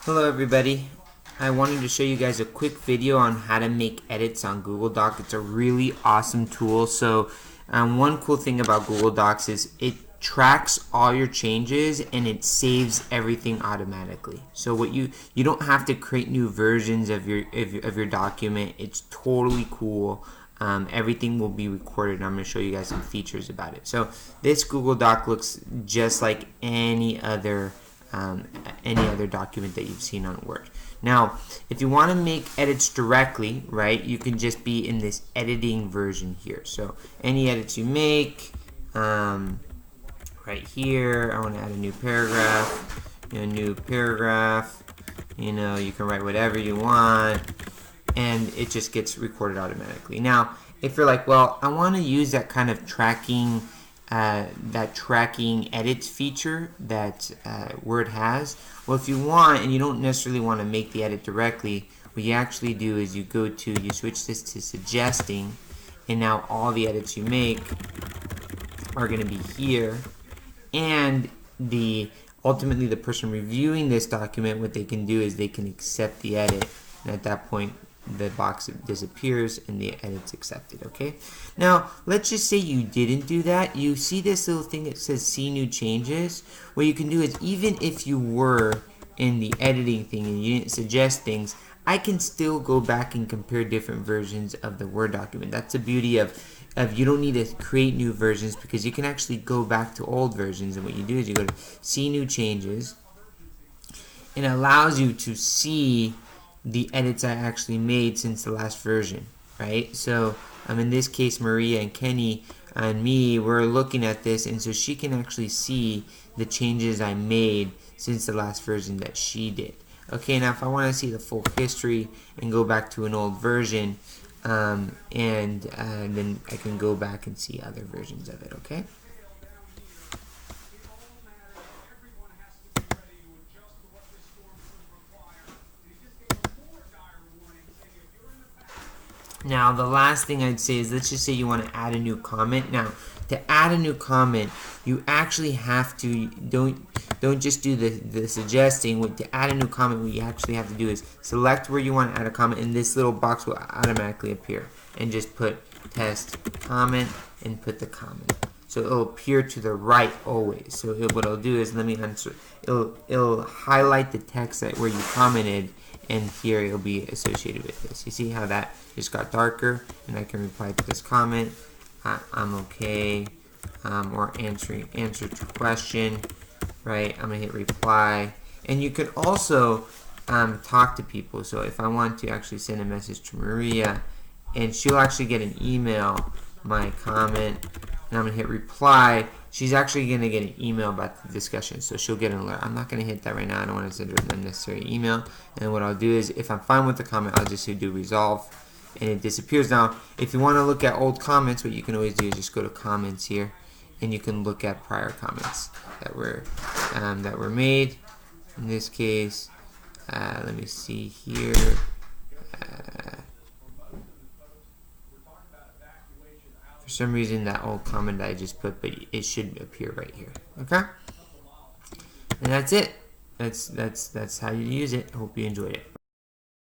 Hello everybody. I wanted to show you guys a quick video on how to make edits on Google Docs. It's a really awesome tool. So one cool thing about Google Docs is it tracks all your changes and it saves everything automatically. So what you don't have to create new versions of your document. It's totally cool. Everything will be recorded. I'm going to show you guys some features about it. So this Google Doc looks just like any other document that you've seen on Word. Now, if you want to make edits directly, right, you can just be in this editing version here. So any edits you make, right here, I want to add a new paragraph, you can write whatever you want, and it just gets recorded automatically. Now, if you're like, well, I want to use that kind of tracking edits feature that Word has. Well, if you want, and you don't necessarily want to make the edit directly, what you actually do is you switch this to suggesting, and now all the edits you make are going to be here, and ultimately the person reviewing this document, what they can do is they can accept the edit, and at that point the box disappears and the edit's accepted. Okay, now let's just say you didn't do that. You see this little thing that says see new changes. What you can do is, even if you were in the editing thing and you didn't suggest things, I can still go back and compare different versions of the Word document. That's the beauty of you don't need to create new versions, because you can actually go back to old versions, and what you do is you go to see new changes, and it allows you to see the edits I actually made since the last version, right? So in this case, Maria and Kenny and me, we're looking at this, and so she can actually see the changes I made since the last version that she did. Okay, now if I want to see the full history and go back to an old version, and then I can go back and see other versions of it, okay? Now, the last thing I'd say is, let's just say you want to add a new comment. Now, to add a new comment, you actually have to, don't just do the suggesting. To add a new comment, what you actually have to do is select where you want to add a comment, and this little box will automatically appear. And just put test comment and put the comment. So it'll appear to the right always. So what it'll do is, let me answer. It'll highlight the text where you commented, and here it'll be associated with this. You see how that just got darker, and I can reply to this comment. I'm okay, or answer to question, right? I'm gonna hit reply, and you could also talk to people. So if I want to actually send a message to Maria, and she'll actually get an email, my comment, and I'm gonna hit reply. She's actually gonna get an email about the discussion, so she'll get an alert. I'm not gonna hit that right now. I don't want to send her an unnecessary email. And what I'll do is, if I'm fine with the comment, I'll just do resolve, and it disappears. Now, if you want to look at old comments, what you can always do is just go to comments here, and you can look at prior comments that were made. In this case, let me see here. For some reason, that old comment I just put, but it should appear right here. Okay, and that's it. That's how you use it. I hope you enjoyed it.